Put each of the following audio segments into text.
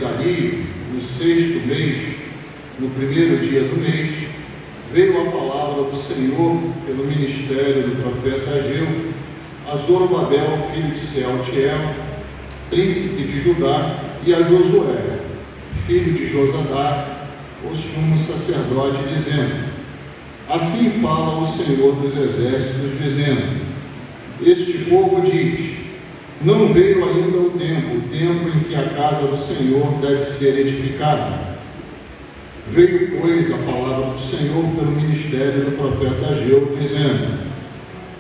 Dario, no 6º mês, no 1º dia do mês, veio a palavra do Senhor pelo ministério do profeta Ageu a Zorobabel, filho de Sealtiel, príncipe de Judá, e a Josué, filho de Josadac, o sumo sacerdote, dizendo: assim fala o Senhor dos exércitos, dizendo: este povo diz, não veio ainda o tempo em que a casa do Senhor deve ser edificada. Veio, pois, a palavra do Senhor pelo ministério do profeta Ageu, dizendo: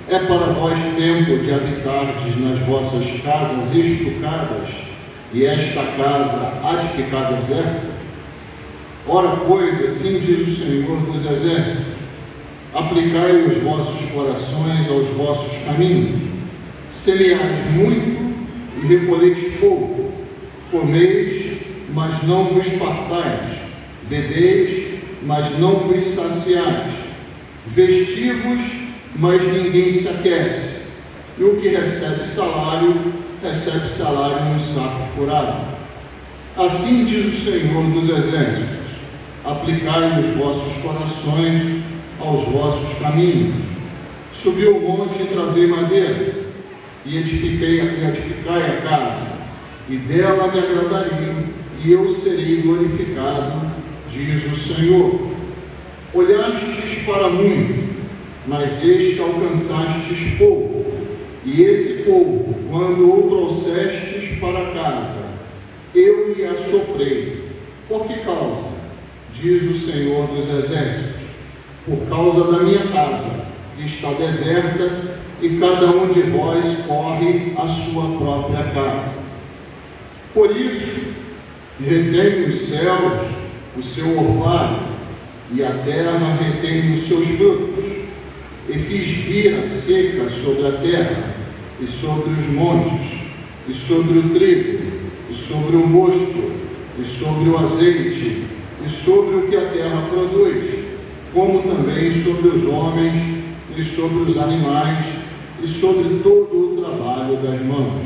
é para vós tempo de habitardes nas vossas casas estucadas, e esta casa há de ficar deserta? Ora, pois, assim diz o Senhor dos exércitos: aplicai os vossos corações aos vossos caminhos, semeais muito e recolheis pouco, comeis, mas não vos fartais, bebeis, mas não vos saciais, vestivos, mas ninguém se aquece, e o que recebe salário no saco furado. Assim diz o Senhor dos exércitos: aplicai os vossos corações aos vossos caminhos, subi o monte e trazei madeira, e edificai a casa, e dela me agradarei, e eu serei glorificado, diz o Senhor. Olhastes para muito, mas este alcançastes pouco, e esse pouco, quando o trouxestes para casa, eu lhe assoprei. Por que causa? Diz o Senhor dos exércitos: por causa da minha casa, que está deserta, e cada um de vós corre à sua própria casa. Por isso, retém os céus o seu orvalho, e a terra retém os seus frutos, e fiz vir a seca sobre a terra, e sobre os montes, e sobre o trigo, e sobre o mosto, e sobre o azeite, e sobre o que a terra produz, como também sobre os homens, e sobre os animais, e sobre todo o trabalho das mãos.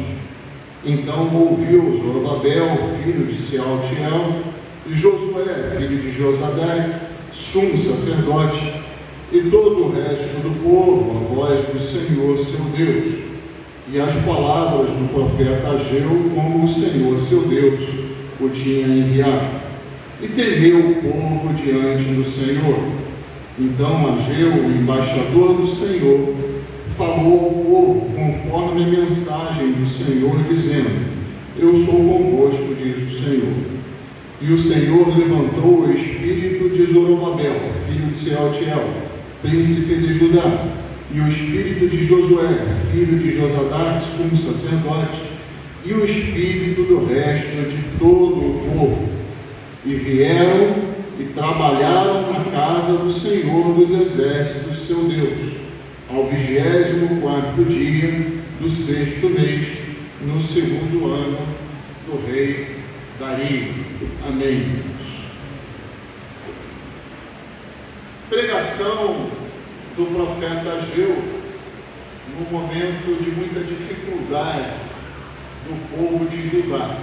Então ouviu Zorobabel, filho de Sealtiel, e Josué, filho de Josadac, sumo sacerdote, e todo o resto do povo, a voz do Senhor seu Deus, e as palavras do profeta Ageu, como o Senhor seu Deus o tinha enviado. E temeu o povo diante do Senhor. Então Ageu, o embaixador do Senhor, falou ao povo conforme a mensagem do Senhor, dizendo: eu sou convosco, diz o Senhor. E o Senhor levantou o espírito de Zorobabel, filho de Sealtiel, príncipe de Judá, e o espírito de Josué, filho de Josadac, sumo sacerdote, e o espírito do resto de todo o povo, e vieram e trabalharam na casa do Senhor dos exércitos, seu Deus, ao 24º dia do 6º mês, no 2º ano do rei Dario. Amém. Pregação do profeta Ageu num momento de muita dificuldade do povo de Judá.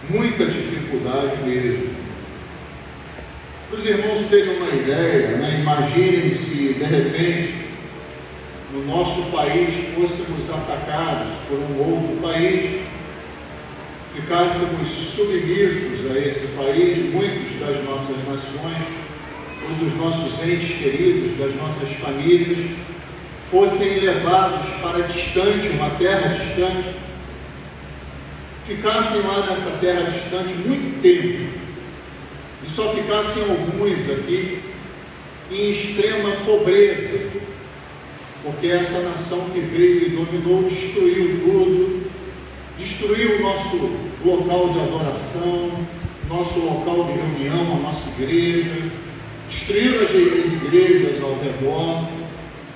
Muita dificuldade mesmo. Para os irmãos terem uma ideia, imaginem se de repente no nosso país fôssemos atacados por um outro país, ficássemos submissos a esse país, muitos das nossas nações, ou dos nossos entes queridos, das nossas famílias, fossem levados para distante, uma terra distante, ficassem lá nessa terra distante muito tempo, e só ficassem alguns aqui em extrema pobreza, porque essa nação que veio e dominou destruiu tudo, destruiu o nosso local de adoração, nosso local de reunião, a nossa igreja, destruíram as igrejas ao redor,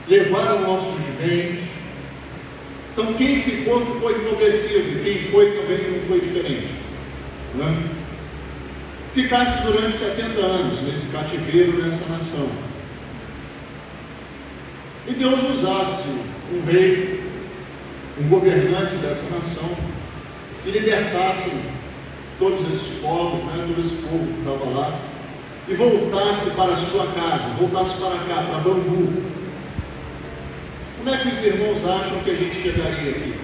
levaram nossos bens. Então quem ficou, ficou empobrecido, quem foi também não foi diferente, né? Ficasse durante 70 anos nesse cativeiro, nessa nação, e Deus usasse um rei, um governante dessa nação, e libertasse todos esses povos, todo esse povo que estava lá, e voltasse para a sua casa, voltasse para cá, para Bangu, como é que os irmãos acham que a gente chegaria aqui?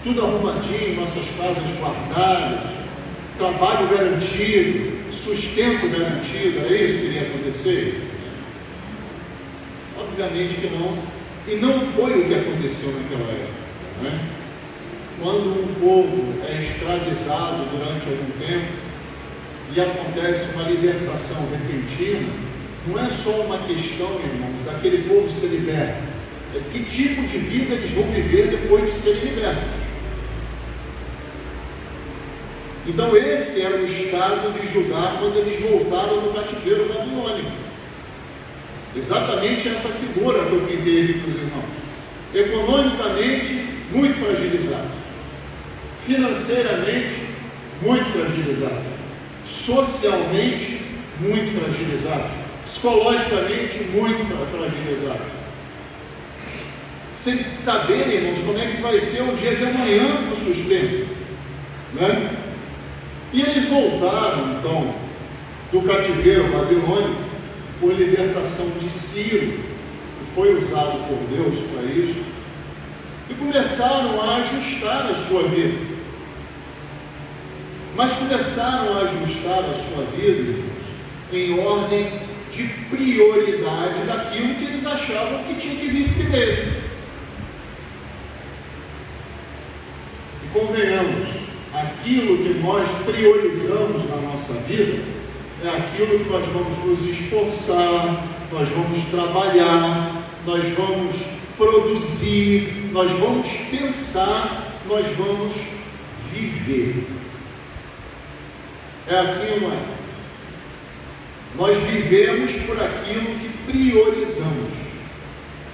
Tudo arrumadinho, nossas casas guardadas, trabalho garantido, sustento garantido, era isso que iria acontecer? Obviamente que não, e não foi o que aconteceu naquela época, Quando um povo é escravizado durante algum tempo e acontece uma libertação repentina, não é só uma questão, irmãos, daquele povo ser liberto, é que tipo de vida eles vão viver depois de serem libertos. Então esse era o estado de Judá quando eles voltaram do cativeiro babilônico. Exatamente essa figura que eu pintei aqui para os irmãos. Economicamente, muito fragilizados. Financeiramente, muito fragilizados. Socialmente, muito fragilizados. Psicologicamente, muito fragilizados. Sem saber, irmãos, como é que vai ser o dia de amanhã do sustento, E eles voltaram, então, do cativeiro babilônico, por libertação de Ciro, que foi usado por Deus para isso, e começaram a ajustar a sua vida. Mas começaram a ajustar a sua vida, irmãos, em ordem de prioridade daquilo que eles achavam que tinha que vir primeiro. E convenhamos, aquilo que nós priorizamos na nossa vida é aquilo que nós vamos nos esforçar, nós vamos trabalhar, nós vamos produzir, nós vamos pensar, nós vamos viver. É assim ou não é? Nós vivemos por aquilo que priorizamos.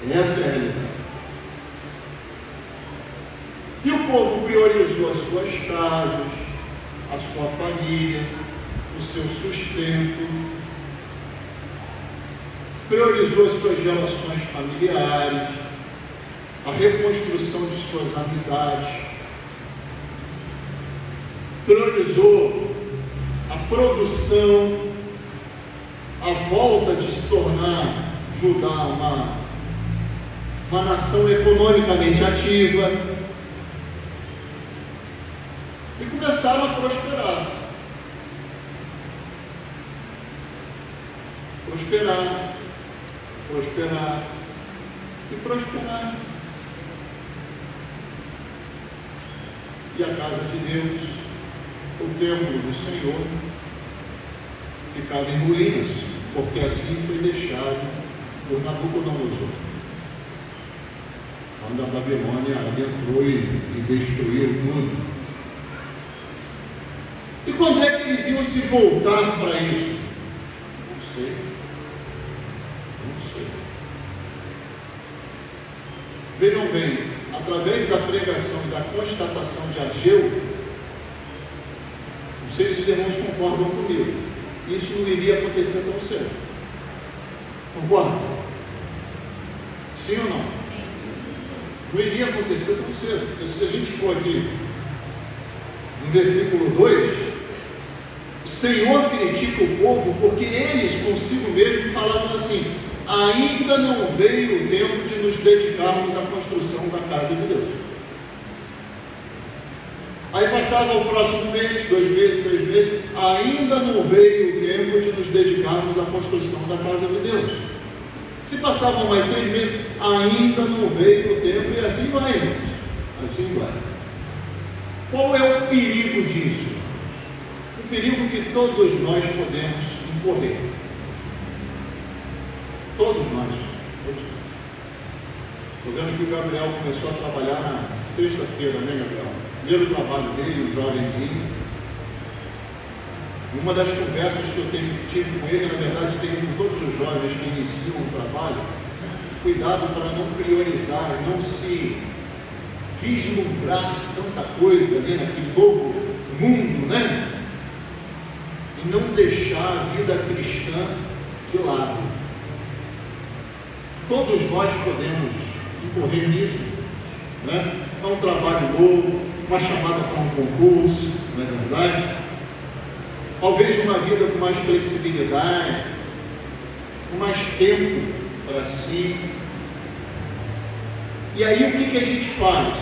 Essa é a realidade. E o povo priorizou as suas casas, a sua família, o seu sustento, priorizou as suas relações familiares, a reconstrução de suas amizades, priorizou a produção, a volta de se tornar Judá uma nação economicamente ativa, e começaram a prosperar. Prosperar e prosperar. E a casa de Deus, o templo do Senhor, ficava em ruínas, porque assim foi deixado por Nabucodonosor, quando a Babilônia adentrou e destruiu o mundo. E quando é que eles iam se voltar para isso? Não sei. Vejam bem, através da pregação e da constatação de Ageu, não sei se os irmãos concordam comigo, isso não iria acontecer tão cedo. Concordam? Sim ou não? Não iria acontecer tão cedo, porque se a gente for aqui no versículo 2, o Senhor critica o povo porque eles consigo mesmo falavam assim: ainda não veio o tempo de nos dedicarmos à construção da casa de Deus. Aí passava o próximo mês, 2 meses, 3 meses, ainda não veio o tempo de nos dedicarmos à construção da casa de Deus. Se passavam mais 6 meses, ainda não veio o tempo, e assim vai, irmãos. Assim vai. Qual é o perigo disso? O perigo que todos nós podemos incorrer. Todos nós. Estou vendo que o Gabriel começou a trabalhar na sexta-feira, né, Gabriel? Primeiro trabalho dele, um jovenzinho. Uma das conversas que eu tive com ele, na verdade tenho com todos os jovens que iniciam o trabalho, cuidado para não priorizar, não se vislumbrar tanta coisa ali naquele novo mundo, né? E não deixar a vida cristã de lado. Todos nós podemos incorrer nisso, né? a um trabalho novo, uma chamada para um concurso, não é verdade? Talvez uma vida com mais flexibilidade, com mais tempo para si. E aí o que a gente faz?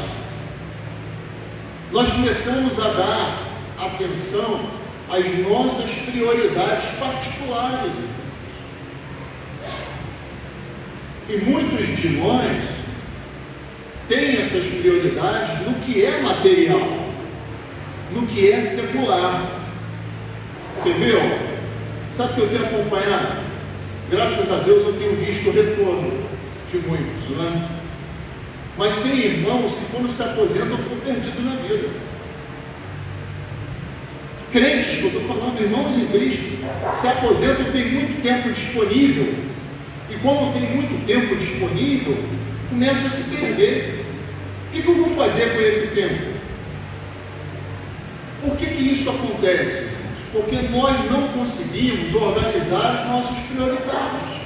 Nós começamos a dar atenção às nossas prioridades particulares. E muitos de nós têm essas prioridades no que é material, no que é secular. Quer ver? Sabe o que eu tenho acompanhado? Graças a Deus eu tenho visto o retorno de muitos, não é? Mas tem irmãos que quando se aposentam ficam perdidos na vida. Crentes que eu estou falando, irmãos em Cristo, se aposentam, tem muito tempo disponível. E quando tem muito tempo disponível, começa a se perder. O que eu vou fazer com esse tempo? Por que isso acontece, irmãos? Porque nós não conseguimos organizar as nossas prioridades.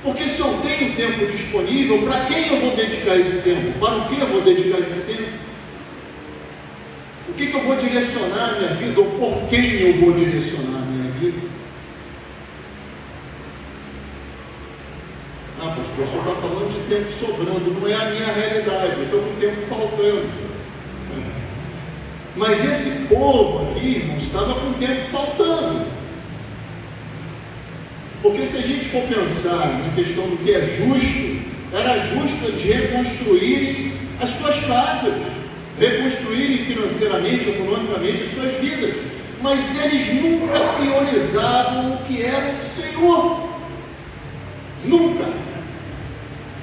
Porque se eu tenho tempo disponível, para quem eu vou dedicar esse tempo? Para o que eu vou dedicar esse tempo? O que eu vou direcionar a minha vida? Ou por quem eu vou direcionar a minha vida? Ah, pastor, o senhor está falando de tempo sobrando, não é a minha realidade, eu estou com tempo faltando. Mas esse povo aqui, irmãos, estava com tempo faltando. Porque se a gente for pensar na questão do que é justo, era justo de reconstruírem as suas casas, reconstruírem financeiramente, economicamente as suas vidas, mas eles nunca priorizavam o que era do Senhor. Nunca.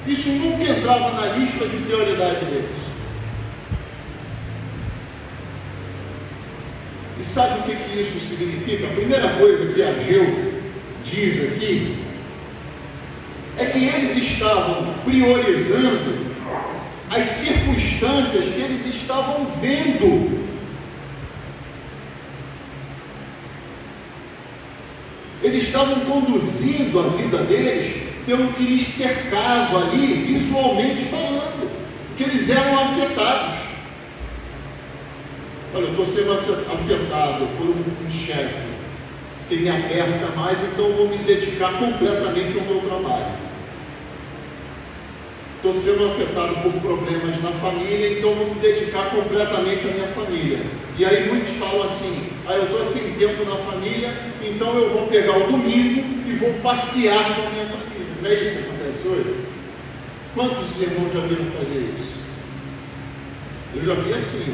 Isso nunca entrava na lista de prioridade deles. E sabe o que isso significa? A primeira coisa que Ageu diz aqui é que eles estavam priorizando as circunstâncias que eles estavam vendo. Eles estavam conduzindo a vida deles pelo que lhes cercava ali, visualmente falando, que eles eram afetados. Olha, eu estou sendo afetado por um chefe que me aperta mais, então eu vou me dedicar completamente ao meu trabalho. Estou sendo afetado por problemas na família, então eu vou me dedicar completamente à minha família. E aí muitos falam assim, eu estou sem tempo na família, então eu vou pegar o domingo e vou passear com a minha família. Não é isso que acontece hoje? Quantos irmãos já viram fazer isso? Eu já vi assim,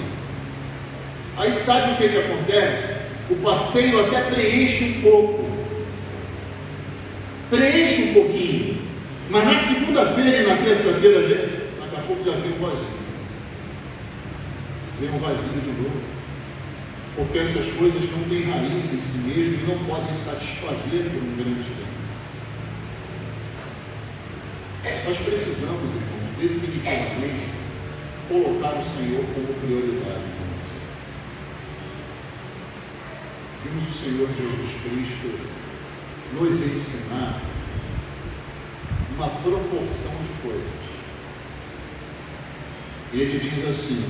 Aí sabe o que acontece? O passeio até preenche um pouco, preenche um pouquinho, mas na segunda-feira e na terça-feira, daqui a pouco já vem um vazio, de novo, porque essas coisas não têm raiz em si mesmo e não podem satisfazer por um grande tempo. Nós precisamos, irmãos, definitivamente colocar o Senhor como prioridade para nós. Vimos o Senhor Jesus Cristo nos ensinar uma proporção de coisas. Ele diz assim: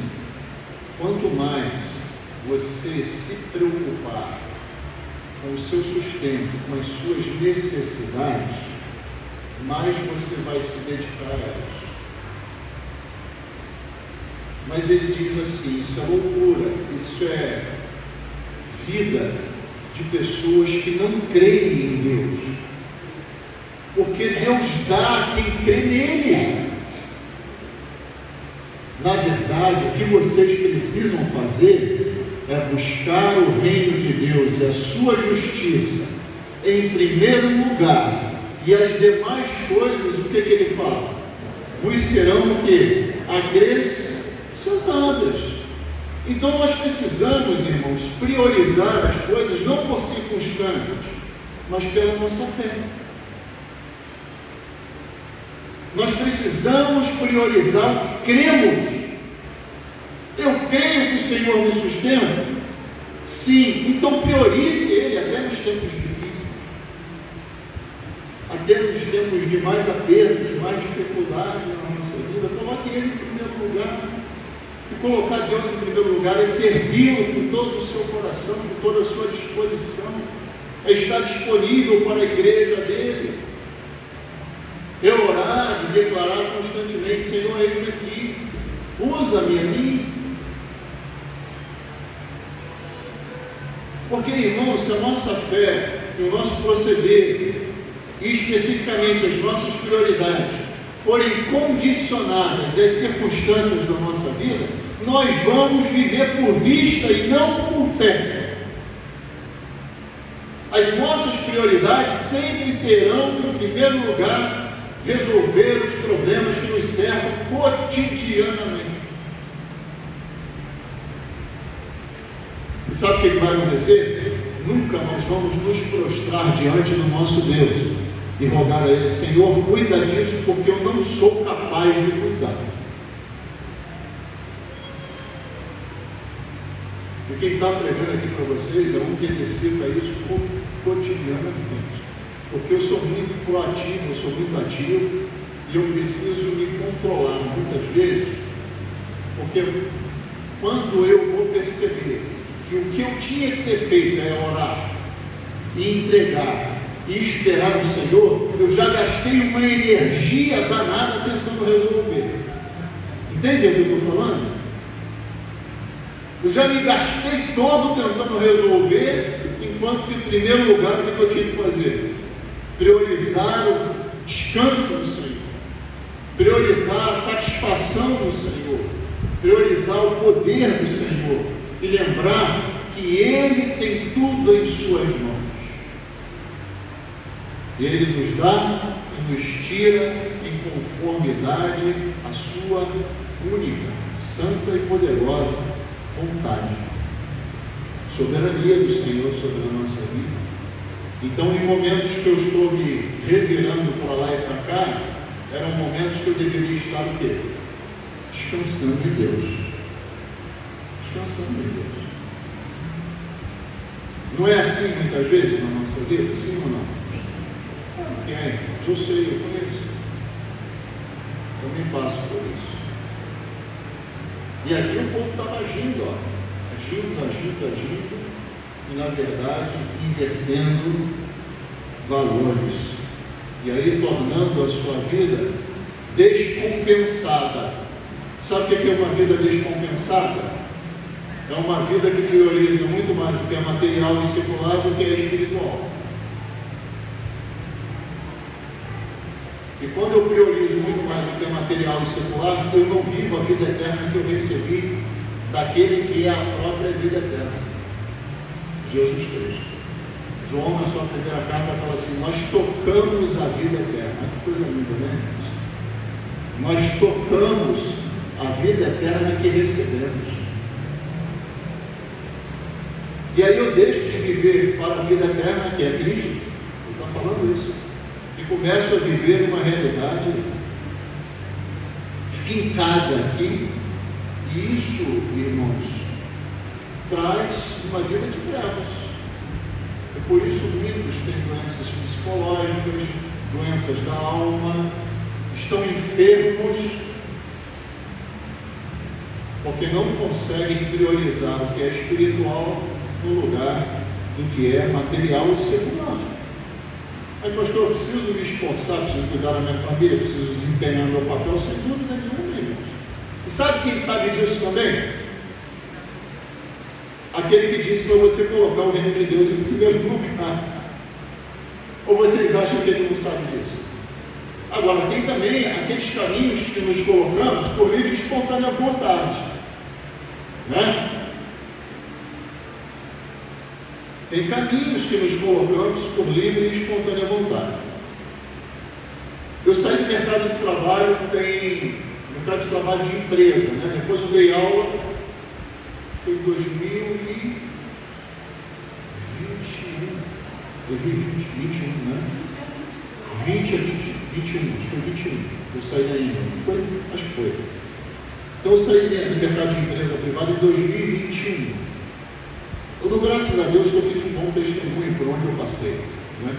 quanto mais você se preocupar com o seu sustento, com as suas necessidades, mais você vai se dedicar a elas. Mas ele diz assim: isso é loucura, isso é vida de pessoas que não creem em Deus, porque Deus dá a quem crê nele. Na verdade, o que vocês precisam fazer é buscar o reino de Deus e a sua justiça em primeiro lugar, e as demais coisas, o que ele fala? Vos serão o quê? Acrescentadas. Então nós precisamos, irmãos, priorizar as coisas não por circunstâncias, mas pela nossa fé. Nós precisamos priorizar o que cremos. Eu creio que o Senhor me sustenta? Sim, então priorize Ele até nos tempos difíceis, até nos tempos de mais aperto, de mais dificuldade na nossa vida. Coloque Ele em primeiro lugar. E colocar Deus em primeiro lugar é servi-lo com todo o seu coração, com toda a sua disposição, é estar disponível para a igreja dele, é orar e declarar constantemente: Senhor, eis-me aqui, usa-me a mim. Porque, irmãos, se a nossa fé e o nosso proceder, e especificamente as nossas prioridades, forem condicionadas às circunstâncias da nossa vida, nós vamos viver por vista e não por fé. As nossas prioridades sempre terão, em primeiro lugar, resolver os problemas que nos cercam cotidianamente. E sabe o que vai acontecer? Nunca nós vamos nos prostrar diante do nosso Deus e rogar a Ele: Senhor, cuida disso, porque eu não sou capaz de cuidar. E quem está pregando aqui para vocês é um que exercita isso cotidianamente. Porque eu sou muito proativo, eu sou muito ativo, e eu preciso me controlar muitas vezes, porque quando eu vou perceber que o que eu tinha que ter feito era orar e entregar e esperar no Senhor, eu já gastei uma energia danada tentando resolver. Entende o que eu estou falando? Eu já me gastei todo tentando resolver, enquanto que, em primeiro lugar, o que eu tinha que fazer? Priorizar o descanso do Senhor, priorizar a satisfação do Senhor, priorizar o poder do Senhor, e lembrar que Ele tem tudo em suas mãos. Ele nos dá e nos tira em conformidade à sua única, santa e poderosa vontade. Soberania do Senhor sobre a nossa vida. Então, em momentos que eu estou me revirando para lá e para cá, eram momentos que eu deveria estar o quê? Descansando em Deus. Descansando em Deus. Não é assim muitas vezes na nossa vida? Sim ou não? É, eu sei, eu conheço. Eu me passo por isso. E aqui o povo estava agindo, agindo, e na verdade invertendo valores. E aí tornando a sua vida descompensada. Sabe o que é uma vida descompensada? É uma vida que prioriza muito mais o que é material e secular do que é espiritual. E quando eu priorizo muito mais o que é material e secular, eu não vivo a vida eterna que eu recebi daquele que é a própria vida eterna, Jesus Cristo. João, na sua primeira carta, fala assim: nós tocamos a vida eterna. Que coisa linda, né? Nós tocamos a vida eterna que recebemos. E aí eu deixo de viver para a vida eterna, que é Cristo. Ele está falando isso. E começo a viver uma realidade fincada aqui. E isso, irmãos, traz uma vida de trevas. E por isso muitos têm doenças psicológicas, doenças da alma, estão enfermos, porque não conseguem priorizar o que é espiritual no lugar do que é material e secular. Mas, pastor, eu preciso me esforçar, preciso cuidar da minha família, preciso desempenhar meu papel, sem dúvida nenhuma, irmãos. E sabe quem sabe disso também? Aquele que disse para você colocar o reino de Deus em primeiro lugar. Ou vocês acham que ele não sabe disso? Agora, tem também aqueles caminhos que nos colocamos por livre e espontânea vontade, né? Tem caminhos que nos colocamos por livre e espontânea vontade. Eu saí do mercado de trabalho, tem mercado de trabalho de empresa, né? Depois eu dei aula, foi em 2021, né? 20 a 21, foi 21, eu saí daí, não foi? Acho que foi. Então eu saí do mercado de empresa privada em 2021. Eu dou graças a Deus que eu fiz um bom testemunho por onde eu passei, né?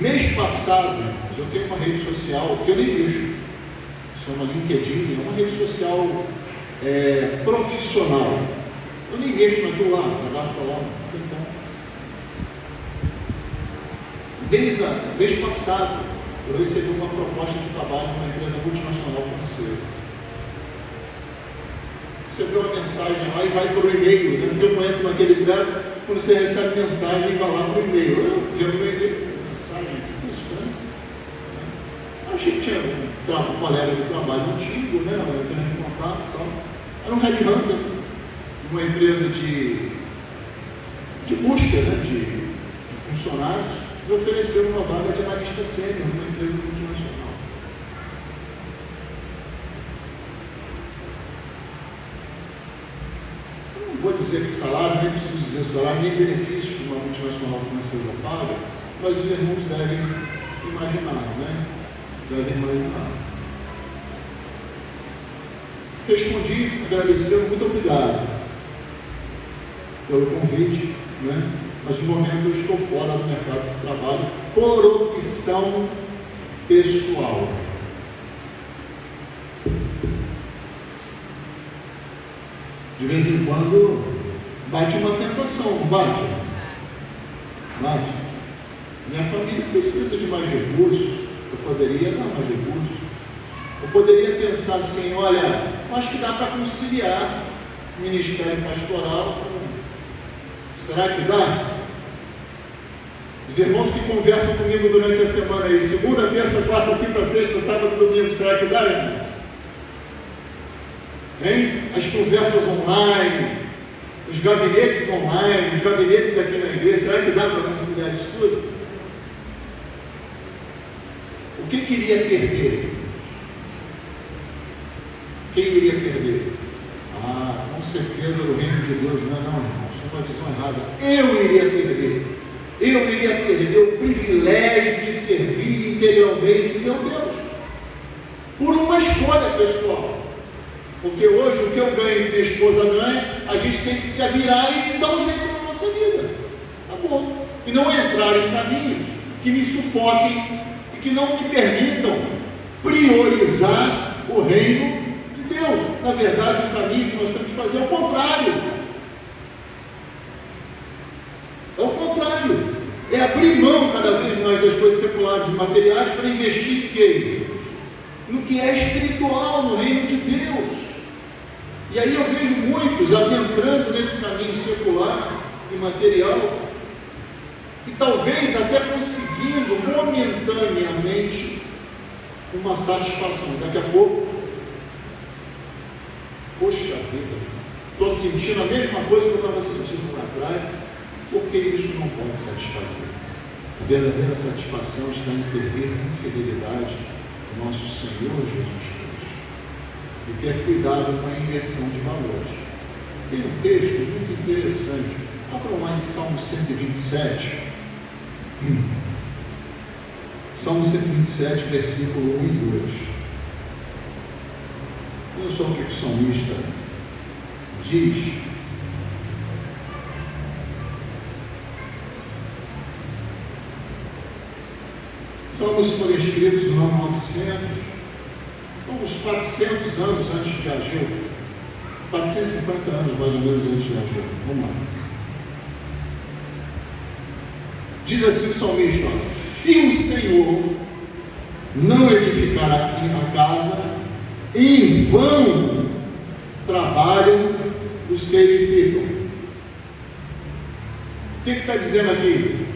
Mês passado, eu tenho uma rede social que eu nem mexo, chama LinkedIn, é uma rede social profissional. Eu nem mexo naquilo lá, cadastro lá, então. Mês passado, eu recebi uma proposta de trabalho numa empresa multinacional francesa. Você vê uma mensagem lá e vai para o e-mail, né? Porque eu entro naquele gráfico, quando você recebe mensagem, vai lá para o e-mail. Eu vi no meu e-mail, mensagem, que estranho. Eu achei que tinha um colega do trabalho antigo, né? Eu tenho em contato e tal. Era um headhunter, uma empresa de busca, né? de funcionários, me ofereceu uma vaga de analista sênior numa empresa multinacional. Vou dizer que salário, nem preciso dizer salário, nem benefícios que uma multinacional francesa paga, mas os irmãos devem imaginar, né? Devem imaginar. Respondi agradecendo, muito obrigado pelo convite, né? Mas no momento eu estou fora do mercado de trabalho por opção pessoal. De vez em quando bate uma tentação, não bate? Bate. Minha família precisa de mais recursos, eu poderia dar mais recursos. Eu poderia pensar assim, olha, acho que dá para conciliar o ministério pastoral com... Será que dá? Os irmãos que conversam comigo durante a semana aí, segunda, terça, quarta, quinta, sexta, sábado, domingo, será que dá, irmãos? Hein? As conversas online, os gabinetes online, os gabinetes aqui na igreja, será que dá para conciliar isso tudo? O que iria perder? Quem iria perder? Com certeza o reino de Deus, não, irmãos, é uma visão errada. Eu iria perder o privilégio de servir integralmente o meu Deus, por uma escolha pessoal. Porque hoje o que eu ganho e minha esposa ganha, a gente tem que se virar e dar um jeito na nossa vida. Tá bom? E não entrar em caminhos que me sufoquem e que não me permitam priorizar o reino de Deus. Na verdade, o caminho que nós temos que fazer é o contrário. É o contrário. É abrir mão cada vez mais das coisas seculares e materiais para investir em quê? No que é espiritual, no reino de Deus. E aí eu vejo muitos adentrando nesse caminho secular e material, e talvez até conseguindo momentaneamente uma satisfação. Daqui a pouco, poxa vida, estou sentindo a mesma coisa que eu estava sentindo lá atrás, porque isso não pode satisfazer. A verdadeira satisfação está em servir com fidelidade o nosso Senhor Jesus Cristo e ter cuidado com a inversão de valores. Tem um texto muito interessante. Abram lá em Salmo 127. Salmo 127, versículo 1 e 2. Olha só o que o salmista diz. Salmos foram escritos no ano 900, uns 400 anos antes de Ageu, 450 anos mais ou menos antes de Ageu. Vamos lá. Diz assim o salmista: se o Senhor não edificar a casa, em vão trabalham os que edificam. O que está dizendo aqui?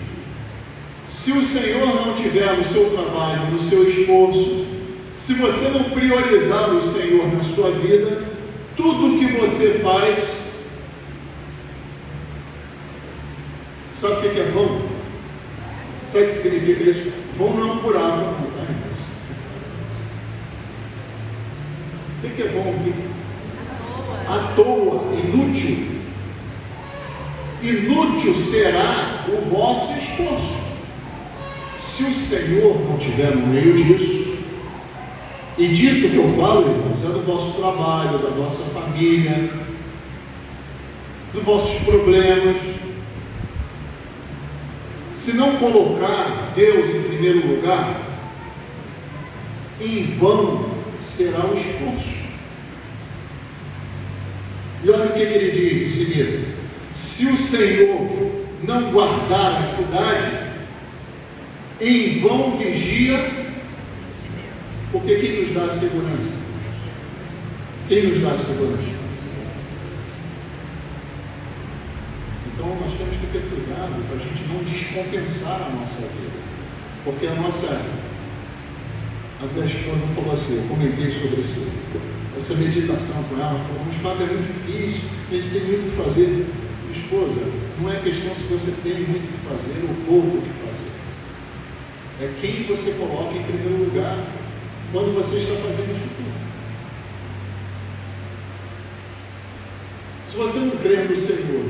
Se o Senhor não tiver no seu trabalho, no seu esforço, se você não priorizar o Senhor na sua vida, tudo que você faz, sabe o que é vão? Sabe o que significa isso? Vão não por água, não, tá, irmãos? O que é vão aqui? À toa, inútil. Inútil será o vosso esforço. Se o Senhor não estiver no meio disso, e disso que eu falo, irmãos, é do vosso trabalho, da nossa família, dos vossos problemas. Se não colocar Deus em primeiro lugar, em vão será o esforço. E olha o que ele diz em seguida: se o Senhor não guardar a cidade, em vão vigia, porque quem nos dá a segurança? Quem nos dá a segurança? Então nós temos que ter cuidado para a gente não descompensar a nossa vida, porque a minha esposa falou assim, eu comentei sobre essa meditação com ela, falou, mas Fábio, é muito difícil, a gente tem muito o que fazer. Esposa, não é questão se você tem muito o que fazer ou pouco o que fazer, é quem você coloca em primeiro lugar quando você está fazendo isso tudo. Se você não crê no Senhor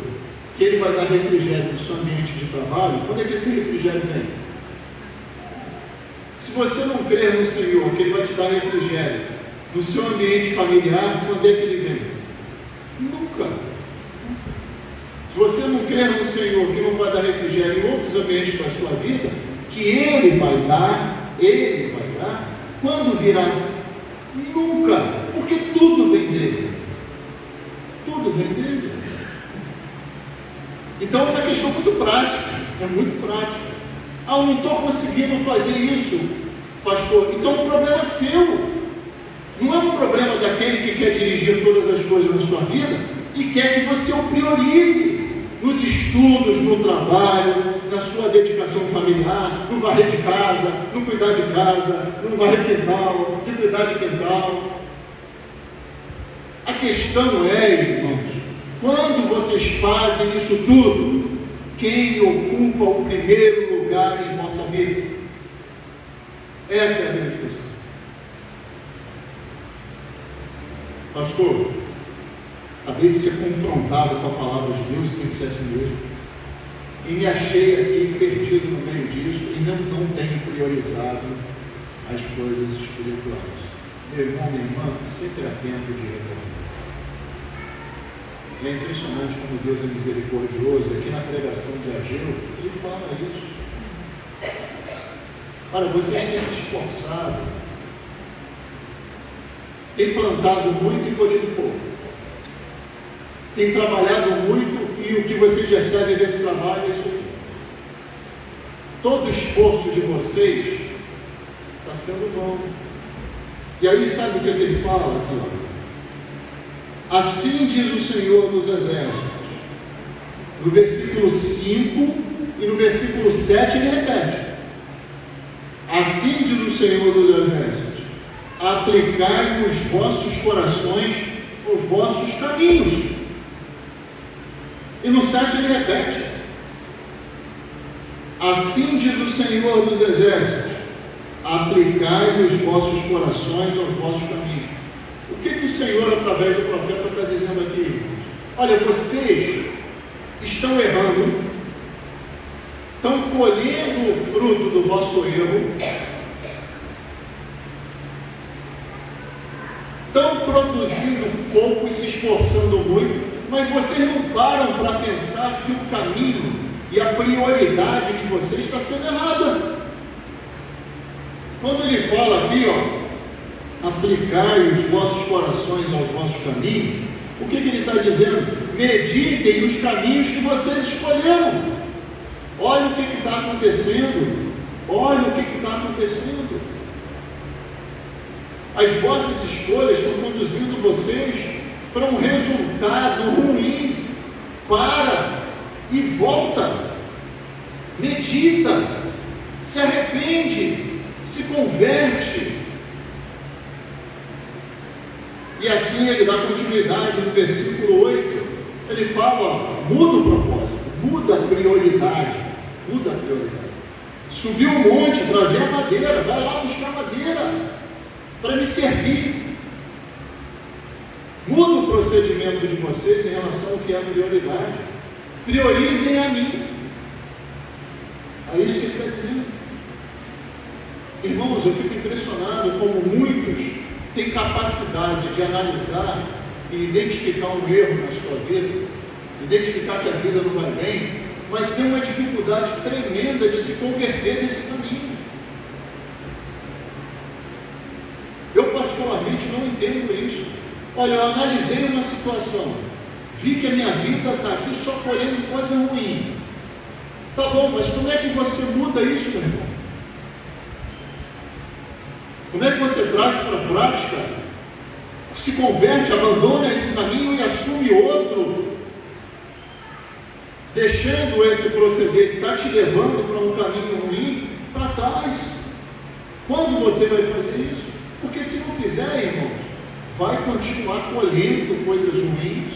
que Ele vai dar refrigério no seu ambiente de trabalho, quando é que esse refrigério vem? Se você não crer no Senhor que Ele vai te dar refrigério no seu ambiente familiar, quando é que Ele vem? Nunca. Se você não crer no Senhor que não vai dar refrigério em outros ambientes da sua vida, que Ele vai dar, quando virá? Nunca, porque tudo vem dele. Tudo vem dele. Então é uma questão muito prática, é muito prática. Ah, eu não estou conseguindo fazer isso, pastor. Então o problema é seu. Não é um problema daquele que quer dirigir todas as coisas na sua vida e quer que você o priorize nos estudos, no trabalho, na sua dedicação familiar, no varrer de casa, no cuidar de casa, no varrer quintal, de cuidar de quintal. A questão é, irmãos, quando vocês fazem isso tudo, quem ocupa o primeiro lugar em vossa vida? Essa é a grande questão. Pastor, acabei de ser confrontado com a palavra de Deus, tem que ser assim mesmo, e me achei aqui perdido no meio disso e não tenho priorizado as coisas espirituais. Meu irmão, minha irmã, sempre há tempo de retorno. E é impressionante como Deus é misericordioso. Aqui na pregação de Ageu, ele fala isso. Olha, vocês têm se esforçado, têm plantado muito e colhido pouco, têm trabalhado muito e o que vocês recebem desse trabalho é isso aqui. Todo o esforço de vocês está sendo vão. E aí sabe o que ele fala aqui? Ó? Assim diz o Senhor dos Exércitos. No versículo 5 e no versículo 7 ele repete. Assim diz o Senhor dos Exércitos: aplicai nos vossos corações os vossos caminhos. E no 7 ele repete: assim diz o Senhor dos Exércitos: aplicai nos vossos corações aos vossos caminhos. O que o Senhor, através do profeta, está dizendo aqui? Olha, vocês estão errando, estão colhendo o fruto do vosso erro, estão produzindo pouco e se esforçando muito, mas vocês não param para pensar que o caminho e a prioridade de vocês está sendo errada. Quando ele fala aqui, ó, aplicai os vossos corações aos vossos caminhos, o que ele está dizendo? Meditem nos caminhos que vocês escolheram. Olha o que está acontecendo. Olha o que está acontecendo. As vossas escolhas estão conduzindo vocês para um resultado ruim. Para e volta. Medita. Se arrepende. Se converte. E assim ele dá continuidade no versículo 8. Ele fala, ó, muda o propósito, muda a prioridade. Muda a prioridade. Subir o monte, trazer a madeira, vai lá buscar madeira para me servir. Muda o procedimento de vocês em relação ao que é a prioridade. Priorizem a mim. É isso que ele está dizendo. Irmãos, eu fico impressionado como muitos têm capacidade de analisar e identificar um erro na sua vida, identificar que a vida não vai bem, mas tem uma dificuldade tremenda de se converter nesse caminho. Eu particularmente entendo isso. Olha, eu analisei uma situação, vi que a minha vida está aqui só colhendo coisa ruim. Tá bom, mas como é que você muda isso, meu irmão? Como é que você traz para a prática? Se converte, abandona esse caminho e assume outro, deixando esse proceder que está te levando para um caminho ruim para trás. Quando você vai fazer isso? Porque se não fizer, irmãos, vai continuar colhendo coisas ruins,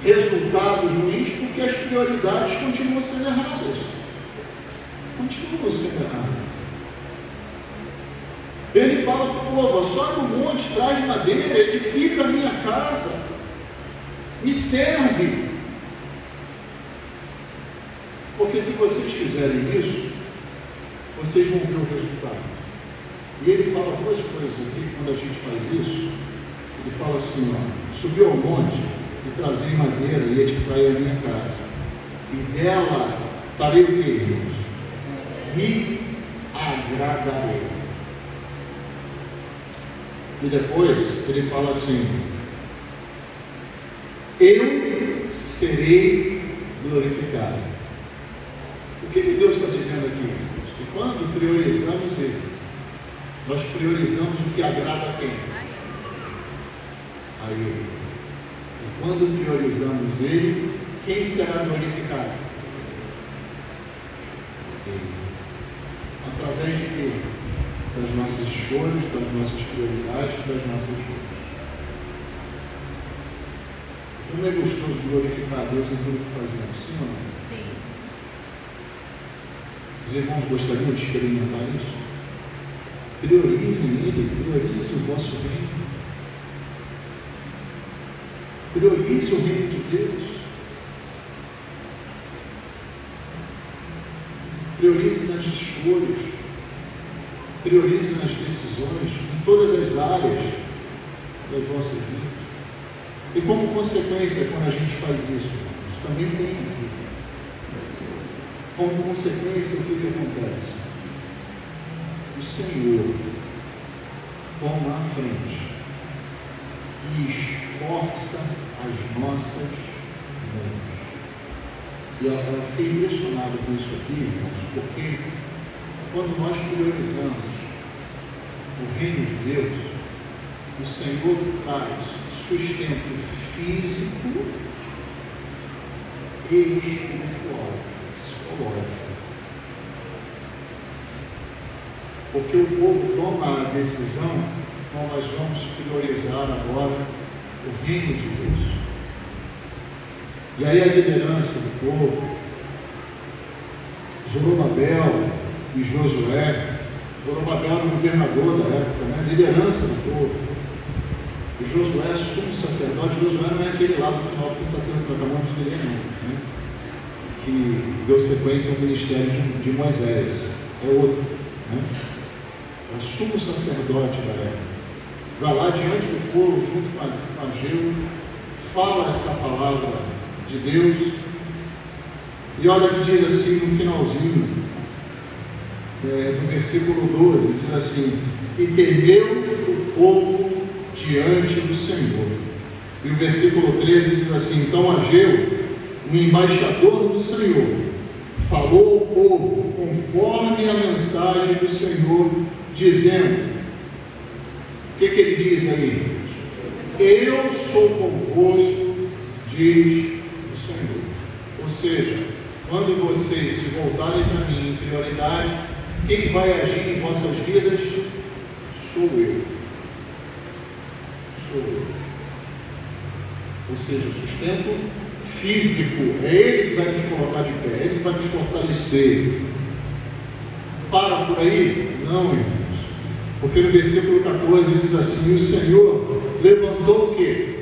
resultados ruins, porque as prioridades continuam sendo erradas. Continuam sendo erradas. Ele fala para o povo: sobe o monte, traz madeira, edifica a minha casa, me serve. Porque se vocês fizerem isso, vocês vão ver o resultado. E ele fala duas coisas aqui, quando a gente faz isso. Ele fala assim, ó: subiu ao monte e trazei madeira e edificai a minha casa, e dela farei o que, irmãos? Me agradarei. E depois ele fala assim: eu serei glorificado. O que Deus está dizendo aqui, irmãos? Que quando priorizamos Ele, nós priorizamos o que agrada a quem? A Ele. E quando priorizamos Ele, quem será glorificado? Ele. Através de quê? Das nossas escolhas, das nossas prioridades, das nossas vidas. Como é gostoso glorificar a Deus em tudo que fazemos, sim ou não? Sim. Os irmãos gostariam de experimentar isso? Priorizem Ele, priorizem o vosso reino. Priorize o reino de Deus. Priorize nas escolhas. Priorize nas decisões, em todas as áreas das vossas vidas. E como consequência, quando a gente faz isso também tem vida. Como consequência, o que acontece? O Senhor toma a frente e esforça as nossas mãos. E eu fiquei impressionado com isso aqui, irmãos, porque quando nós priorizamos o reino de Deus, o Senhor traz sustento físico e espiritual, psicológico. Porque o povo toma a decisão: então nós vamos priorizar agora o reino de Deus. E aí a liderança do povo, Zorobabel e Josué. Zorobabel era o governador da época, né? Liderança do povo. E Josué, sumo sacerdote. Josué não é aquele lá do final do Pentateuco que acabamos de ler, não, né? Que deu sequência ao ministério de Moisés. É outro, né? É o sumo sacerdote da época. Vai lá diante do povo, junto com Ageu, fala essa palavra de Deus. E olha que diz assim no finalzinho, no versículo 12, diz assim: e temeu o povo diante do Senhor. E o versículo 13 diz assim: então Ageu, o embaixador do Senhor, falou ao povo conforme a mensagem do Senhor, dizendo: o que ele diz aí? Eu sou convosco, diz o Senhor. Ou seja, quando vocês se voltarem para mim em prioridade, quem vai agir em vossas vidas sou eu. Sou eu. Ou seja, o sustento físico, é Ele que vai nos colocar de pé, é Ele que vai nos fortalecer. Para por aí? Não, irmãos. Porque no versículo 14 diz assim: o Senhor levantou o quê?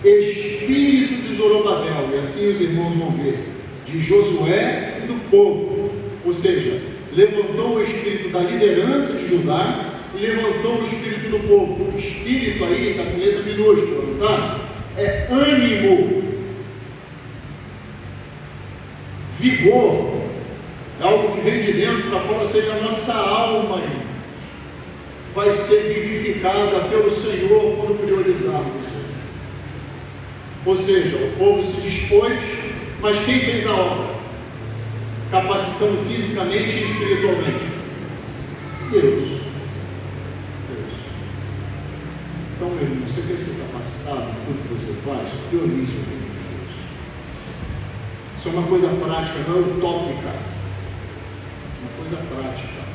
Espírito de Zorobabel, e assim os irmãos vão ver, de Josué e do povo. Ou seja, levantou o espírito da liderança de Judá e levantou o espírito do povo. O espírito aí está com letra minúscula, não está? É ânimo, vigor, é algo que vem de dentro para fora, ou seja, a nossa alma, irmãos. vai ser vivificada pelo Senhor quando priorizarmos. Ou seja, o povo se dispôs, mas quem fez a obra? Capacitando fisicamente e espiritualmente? Deus. Então, meu irmão, você quer ser capacitado em tudo que você faz? Priorize o reino de Deus. Isso é uma coisa prática, não é utópica. Uma coisa prática.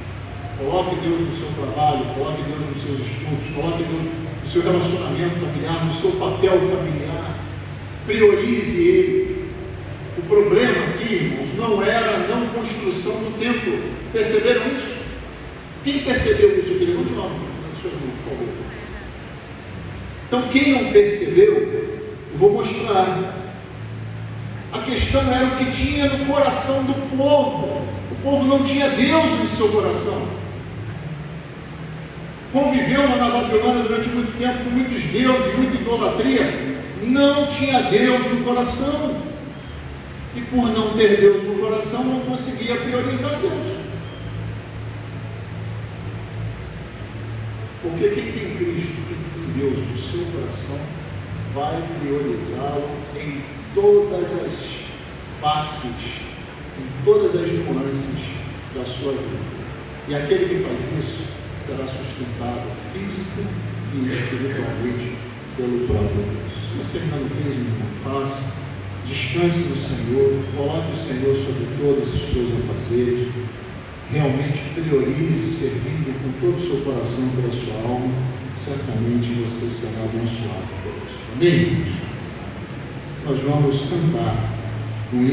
Coloque Deus no seu trabalho, coloque Deus nos seus estudos, coloque Deus no seu relacionamento familiar, no seu papel familiar. Priorize Ele. O problema aqui, irmãos, não era a não construção do templo. Perceberam isso? Quem percebeu isso? Levante uma mão, seus irmãos, por favor. Então, quem não percebeu, eu vou mostrar. A questão era o que tinha no coração do povo. O povo não tinha Deus no seu coração. Conviveu lá na Babilônia durante muito tempo com muitos deuses, muita idolatria. Não tinha Deus no coração. E por não ter Deus no coração, não conseguia priorizar Deus. Porque quem tem Cristo, quem tem Deus no seu coração, vai priorizá-lo em todas as faces, em todas as nuances da sua vida. E aquele que faz isso será sustentado física e espiritualmente pelo próprio Deus. Se você ainda não fez, meu irmão, faça. Descanse no Senhor, coloque o Senhor sobre todos os seus afazeres. Realmente priorize servindo com todo o seu coração, pela sua alma. Certamente você será abençoado por isso. Amém, irmãos? Nós vamos cantar um hino.